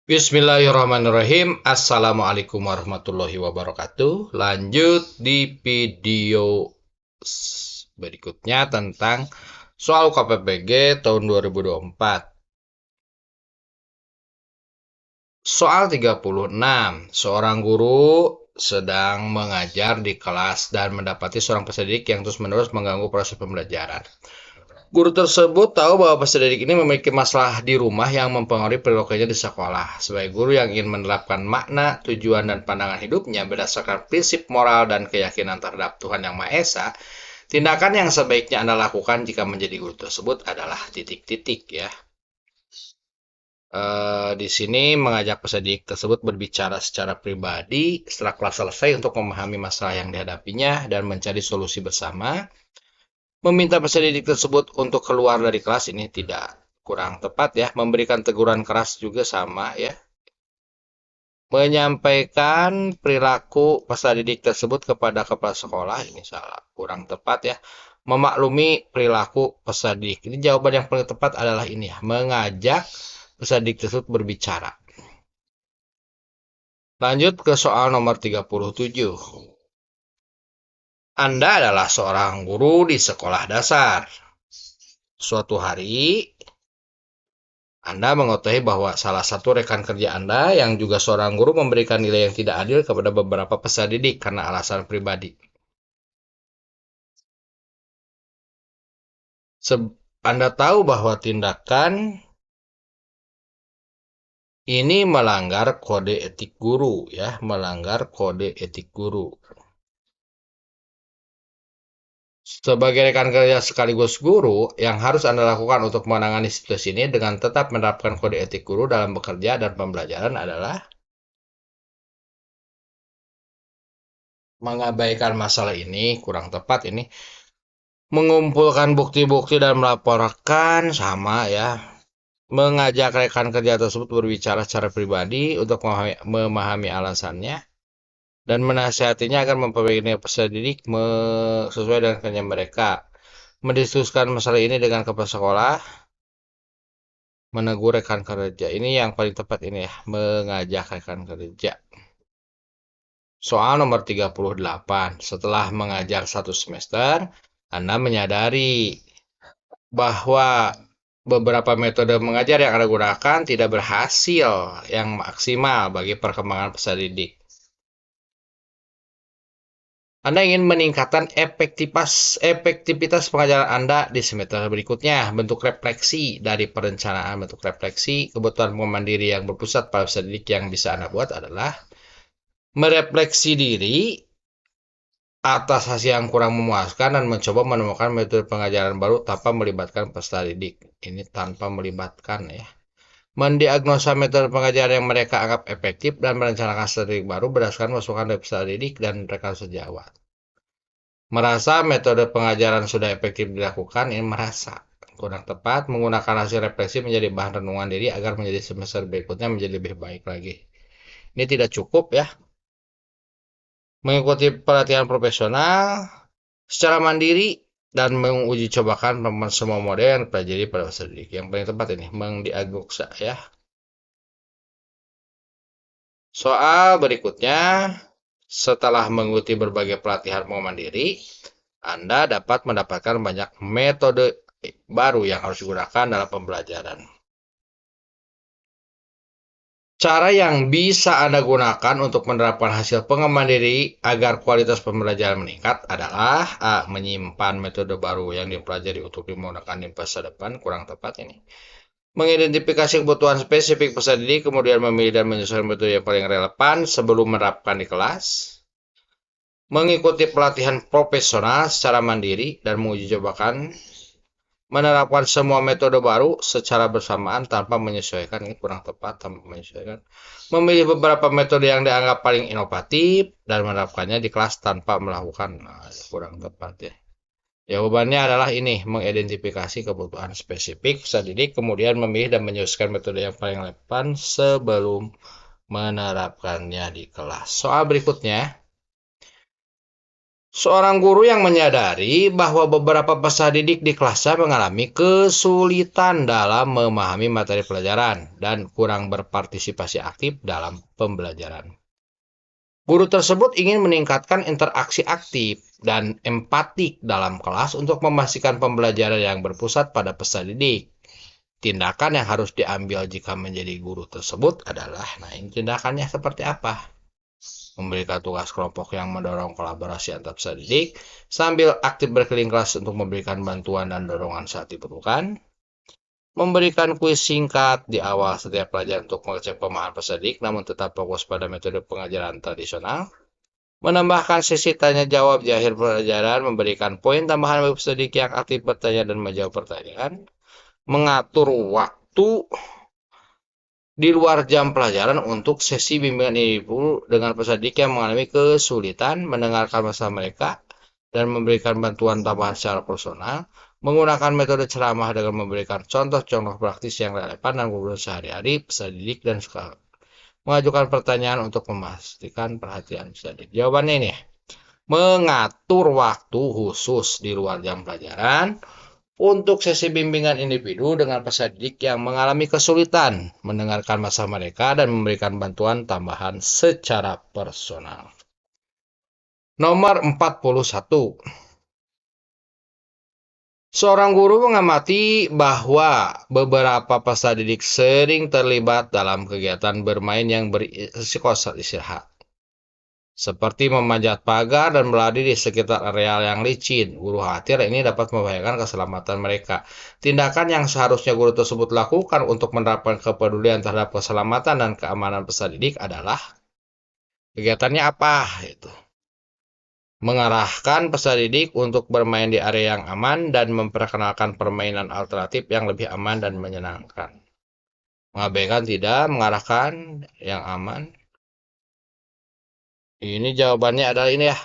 Bismillahirrahmanirrahim. Assalamualaikum warahmatullahi wabarakatuh. Lanjut di video berikutnya tentang soal KPPG tahun 2024. Soal 36. Seorang guru sedang mengajar di kelas dan mendapati seorang peserta didik yang terus-menerus mengganggu proses pembelajaran. Guru tersebut tahu bahwa peserta didik ini memiliki masalah di rumah yang mempengaruhi perilakunya di sekolah. Sebagai guru yang ingin menerapkan makna, tujuan, dan pandangan hidupnya berdasarkan prinsip moral dan keyakinan terhadap Tuhan Yang Maha Esa, tindakan yang sebaiknya Anda lakukan jika menjadi guru tersebut adalah titik-titik ya. Di sini mengajak peserta didik tersebut berbicara secara pribadi setelah kelas selesai untuk memahami masalah yang dihadapinya dan mencari solusi bersama. Meminta peserta didik tersebut untuk keluar dari kelas ini tidak kurang tepat ya. Memberikan teguran keras juga sama ya. Menyampaikan perilaku peserta didik tersebut kepada kepala sekolah ini salah, kurang tepat ya. Memaklumi perilaku peserta didik. Ini jawaban yang paling tepat adalah ini ya. Mengajak peserta didik tersebut berbicara. Lanjut ke soal nomor 37. Anda adalah seorang guru di sekolah dasar. Suatu hari, Anda mengetahui bahwa salah satu rekan kerja Anda yang juga seorang guru memberikan nilai yang tidak adil kepada beberapa peserta didik karena alasan pribadi. Anda tahu bahwa tindakan ini melanggar kode etik guru ya, melanggar kode etik guru. Sebagai rekan kerja sekaligus guru, yang harus Anda lakukan untuk menangani situasi ini dengan tetap menerapkan kode etik guru dalam bekerja dan pembelajaran adalah mengabaikan masalah ini, kurang tepat ini. Mengumpulkan bukti-bukti dan melaporkan sama ya. Mengajak rekan kerja tersebut berbicara secara pribadi untuk memahami alasannya dan menasihatinya agar memperbaiki peserta didik sesuai dengan kerja mereka. Mendiskusikan masalah ini dengan kepala sekolah, menegur rekan kerja. Ini yang paling tepat ini ya, mengajak rekan kerja. Soal nomor 38. Setelah mengajar satu semester, Anda menyadari bahwa beberapa metode mengajar yang Anda gunakan tidak berhasil yang maksimal bagi perkembangan peserta didik. Anda ingin meningkatkan efektivitas pengajaran Anda di semester berikutnya. Bentuk refleksi dari perencanaan bentuk refleksi kebutuhan mandiri yang berpusat pada peserta didik yang bisa Anda buat adalah merefleksi diri atas hasil yang kurang memuaskan dan mencoba menemukan metode pengajaran baru tanpa melibatkan peserta didik. Ini tanpa melibatkan ya. Mendiagnosa metode pengajaran yang mereka anggap efektif dan merencanakan strategi baru berdasarkan masukan dari peserta didik dan rekan sejawat. Merasa metode pengajaran sudah efektif dilakukan, ini merasa kurang tepat. Menggunakan hasil refleksi menjadi bahan renungan diri agar menjadi semester berikutnya menjadi lebih baik lagi. Ini tidak cukup ya. Mengikuti pelatihan profesional secara mandiri dan menguji cobakan semua model yang dipelajari pada peserta didik. Yang paling tepat ini mendiagnosa ya. Soal berikutnya, setelah mengikuti berbagai pelatihan mandiri, Anda dapat mendapatkan banyak metode baru yang harus digunakan dalam pembelajaran. Cara yang bisa Anda gunakan untuk menerapkan hasil pengembangan diri agar kualitas pembelajaran meningkat adalah A. Menyimpan metode baru yang dipelajari untuk digunakan di masa depan, kurang tepat ini. Mengidentifikasi kebutuhan spesifik peserta didik, kemudian memilih dan menyesuaikan metode yang paling relevan sebelum menerapkan di kelas. Mengikuti pelatihan profesional secara mandiri dan menguji cobakan. Menerapkan semua metode baru secara bersamaan tanpa menyesuaikan, ini kurang tepat, tanpa menyesuaikan. Memilih beberapa metode yang dianggap paling inovatif dan menerapkannya di kelas tanpa melakukan, kurang tepat ya. Jawabannya adalah ini, mengidentifikasi kebutuhan spesifik peserta didik, kemudian memilih dan menyesuaikan metode yang paling relevan sebelum menerapkannya di kelas. Soal berikutnya, Seorang guru yang menyadari bahwa beberapa peserta didik di kelasnya mengalami kesulitan dalam memahami materi pelajaran dan kurang berpartisipasi aktif dalam pembelajaran. Guru tersebut ingin meningkatkan interaksi aktif dan empatik dalam kelas untuk memastikan pembelajaran yang berpusat pada peserta didik. Tindakan yang harus diambil jika menjadi guru tersebut adalah, ini tindakannya seperti apa? Memberikan tugas kelompok yang mendorong kolaborasi antar peserta didik, sambil aktif berkeliling kelas untuk memberikan bantuan dan dorongan saat diperlukan, memberikan kuis singkat di awal setiap pelajaran untuk mengecek pemahaman peserta didik, namun tetap fokus pada metode pengajaran tradisional, menambahkan sesi tanya jawab di akhir pelajaran, memberikan poin tambahan bagi peserta didik yang aktif bertanya dan menjawab pertanyaan, mengatur waktu di luar jam pelajaran untuk sesi bimbingan individu dengan peserta didik yang mengalami kesulitan, mendengarkan masalah mereka, dan memberikan bantuan tambahan secara personal, menggunakan metode ceramah dengan memberikan contoh-contoh praktis yang relevan dan kebutuhan sehari-hari peserta didik, dan suka mengajukan pertanyaan untuk memastikan perhatian peserta didik. Jawabannya ini, mengatur waktu khusus di luar jam pelajaran untuk sesi bimbingan individu dengan peserta didik yang mengalami kesulitan, mendengarkan masalah mereka, dan memberikan bantuan tambahan secara personal. Nomor 41. Seorang guru mengamati bahwa beberapa peserta didik sering terlibat dalam kegiatan bermain yang berisiko istirahat, seperti memanjat pagar dan berlari di sekitar area yang licin. Guru khawatir ini dapat membahayakan keselamatan mereka. Tindakan yang seharusnya guru tersebut lakukan untuk menerapkan kepedulian terhadap keselamatan dan keamanan peserta didik adalah, kegiatannya apa? Mengarahkan peserta didik untuk bermain di area yang aman dan memperkenalkan permainan alternatif yang lebih aman dan menyenangkan. Mengabaikan tidak, mengarahkan yang aman. Ini jawabannya adalah ini ya.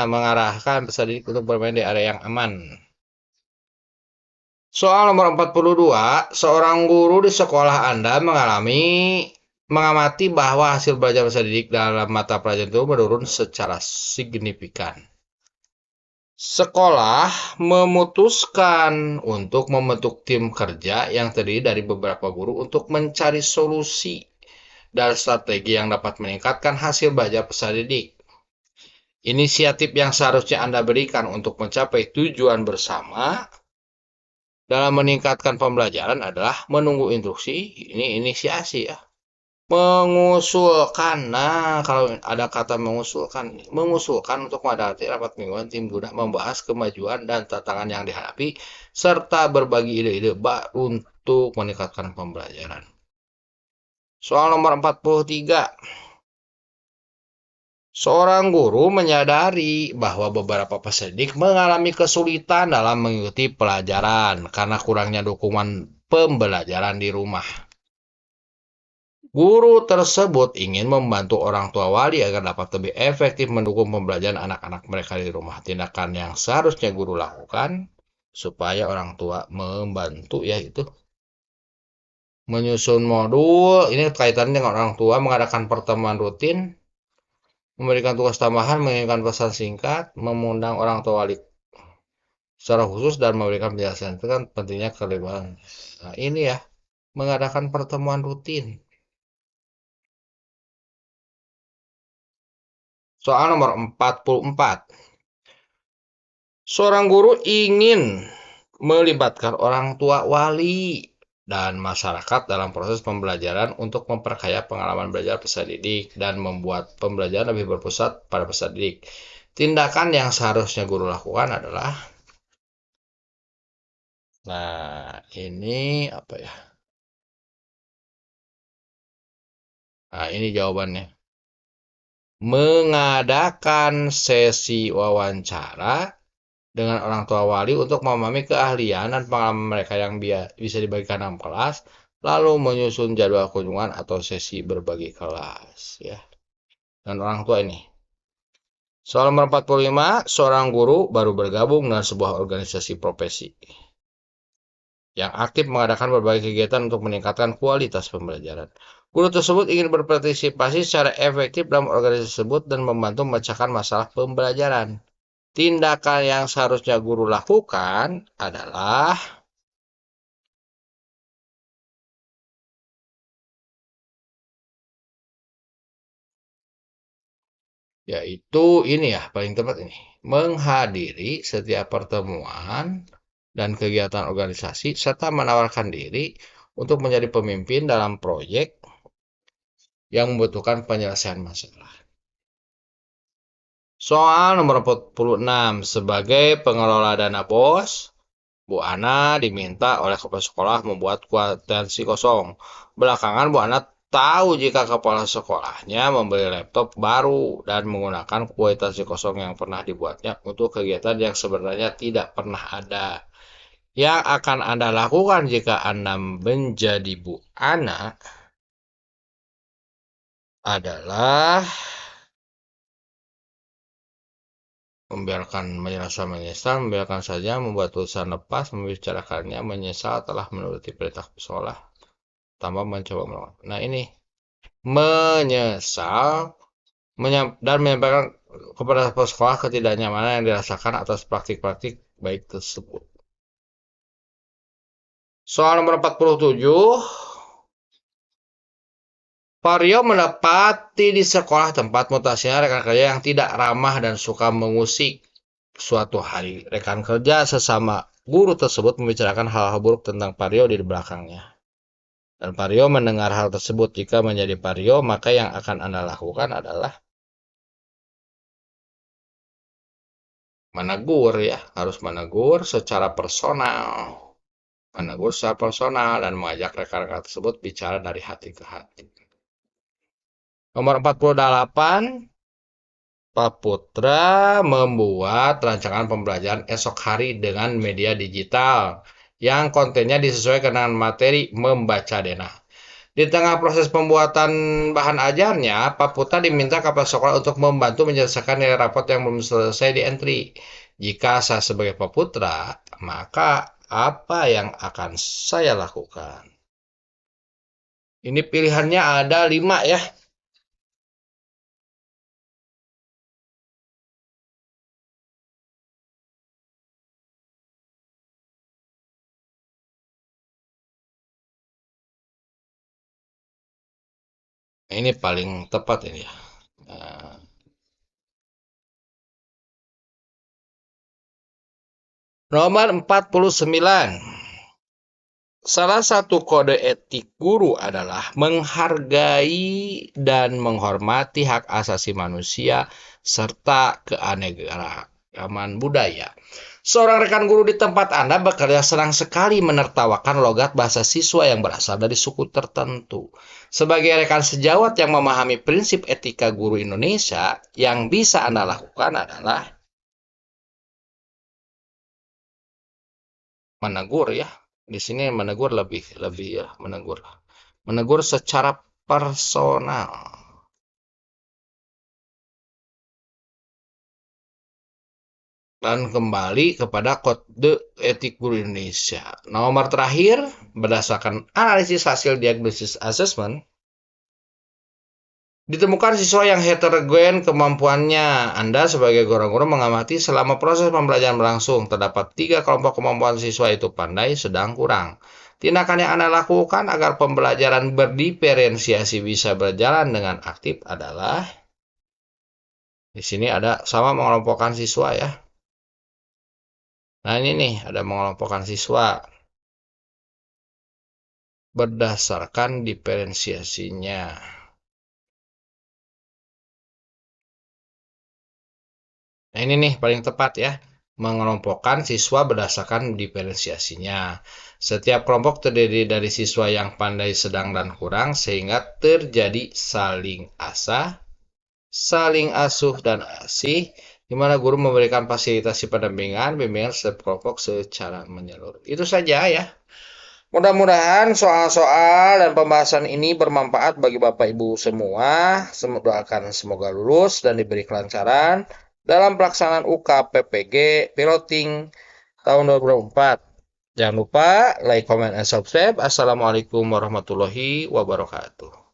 Mengarahkan peserta didik untuk bermain di area yang aman. Soal nomor 42, seorang guru di sekolah Anda mengamati bahwa hasil belajar peserta didik dalam mata pelajaran itu menurun secara signifikan. Sekolah memutuskan untuk membentuk tim kerja yang terdiri dari beberapa guru untuk mencari solusi dan strategi yang dapat meningkatkan hasil belajar peserta didik. Inisiatif yang seharusnya Anda berikan untuk mencapai tujuan bersama dalam meningkatkan pembelajaran adalah menunggu instruksi. Ini inisiasi ya. Mengusulkan. Nah, kalau ada kata mengusulkan untuk mengadakan rapat mingguan tim guna membahas kemajuan dan tantangan yang dihadapi serta berbagi ide-ide baru untuk meningkatkan pembelajaran. Soal nomor 43. Seorang guru menyadari bahwa beberapa peserta didik mengalami kesulitan dalam mengikuti pelajaran karena kurangnya dukungan pembelajaran di rumah. Guru tersebut ingin membantu orang tua wali agar dapat lebih efektif mendukung pembelajaran anak-anak mereka di rumah. Tindakan yang seharusnya guru lakukan supaya orang tua membantu yaitu menyusun modul. Ini kaitannya dengan orang tua, mengadakan pertemuan rutin, memberikan tugas tambahan, mengirimkan pesan singkat, mengundang orang tua wali secara khusus, dan memberikan penjelasan. Itu kan pentingnya keterlibatan. Nah, ini ya, mengadakan pertemuan rutin. Soal nomor 44. Seorang guru ingin melibatkan orang tua wali dan masyarakat dalam proses pembelajaran untuk memperkaya pengalaman belajar peserta didik dan membuat pembelajaran lebih berpusat pada peserta didik. Tindakan yang seharusnya guru lakukan adalah, ini apa ya? Ini jawabannya. Mengadakan sesi wawancara dengan orang tua wali untuk memahami keahlian dan pengalaman mereka yang bisa dibagikan dalam kelas, lalu menyusun jadwal kunjungan atau sesi berbagi kelas ya. Dan orang tua ini. Soal nomor 45, seorang guru baru bergabung dengan sebuah organisasi profesi. yang aktif mengadakan berbagai kegiatan untuk meningkatkan kualitas pembelajaran. Guru tersebut ingin berpartisipasi secara efektif dalam organisasi tersebut dan membantu memecahkan masalah pembelajaran. Tindakan yang seharusnya guru lakukan adalah yaitu ini ya, paling tepat ini, menghadiri setiap pertemuan dan kegiatan organisasi serta menawarkan diri untuk menjadi pemimpin dalam proyek yang membutuhkan penyelesaian masalah. Soal nomor 46, sebagai pengelola dana BOS, Bu Ana diminta oleh kepala sekolah membuat kuitansi kosong. Belakangan Bu Ana tahu jika kepala sekolahnya membeli laptop baru dan menggunakan kuitansi kosong yang pernah dibuatnya untuk kegiatan yang sebenarnya tidak pernah ada. Yang akan Anda lakukan jika Anda menjadi Bu Ana adalah membiarkan saja, membuat tulisan lepas, membicarakannya, menyesal telah menuruti perintah sekolah, tambah mencoba melawan. Nah ini, menyesal dan menyampaikan kepada sekolah ketidaknyamanan yang dirasakan atas praktik-praktik baik tersebut. Soal nomor 47, Vario mendapati di sekolah tempat mutasinya rekan kerja yang tidak ramah dan suka mengusik. Suatu hari, rekan kerja sesama guru tersebut membicarakan hal-hal buruk tentang Vario di belakangnya. Dan Vario mendengar hal tersebut. Jika menjadi Vario, maka yang akan Anda lakukan adalah menegur ya. Harus menegur secara personal. Menegur secara personal dan mengajak rekan-rekan tersebut bicara dari hati ke hati. Nomor 48, Pak Putra membuat rancangan pembelajaran esok hari dengan media digital yang kontennya disesuaikan dengan materi membaca denah. Di tengah proses pembuatan bahan ajarnya, Pak Putra diminta kepala sekolah untuk membantu menyelesaikan nilai rapot yang belum selesai di entry. Jika saya sebagai Pak Putra, maka apa yang akan saya lakukan? Ini pilihannya ada 5 ya. Ini paling tepat ini ya. Nomor 49. Salah satu kode etik guru adalah menghargai dan menghormati hak asasi manusia serta keanekaragaman budaya. Seorang rekan guru di tempat Anda bekerja senang sekali menertawakan logat bahasa siswa yang berasal dari suku tertentu. Sebagai rekan sejawat yang memahami prinsip etika guru Indonesia, yang bisa Anda lakukan adalah menegur ya. Di sini menegur lebih ya, menegur secara personal. Dan kembali kepada kode etik guru Indonesia. Nomor terakhir, berdasarkan analisis hasil diagnosis assessment, ditemukan siswa yang heterogen kemampuannya. Anda sebagai guru mengamati selama proses pembelajaran berlangsung. Terdapat 3 kelompok kemampuan siswa, itu pandai, sedang, kurang. Tindakan yang Anda lakukan agar pembelajaran berdiferensiasi bisa berjalan dengan aktif adalah, di sini ada sama mengelompokkan siswa ya. Nah ini nih, ada mengelompokkan siswa berdasarkan diferensiasinya. Nah ini nih paling tepat ya, mengelompokkan siswa berdasarkan diferensiasinya. Setiap kelompok terdiri dari siswa yang pandai, sedang, dan kurang sehingga terjadi saling asah, saling asuh, dan asih, di mana guru memberikan fasilitasi pendampingan, bimbingan setiap kelompok secara menyeluruh. Itu saja ya. Mudah-mudahan soal-soal dan pembahasan ini bermanfaat bagi Bapak Ibu semua. Doakan semoga lulus dan diberi kelancaran dalam pelaksanaan UKPPG piloting tahun 2024. Jangan lupa like, comment, and subscribe. Assalamualaikum warahmatullahi wabarakatuh.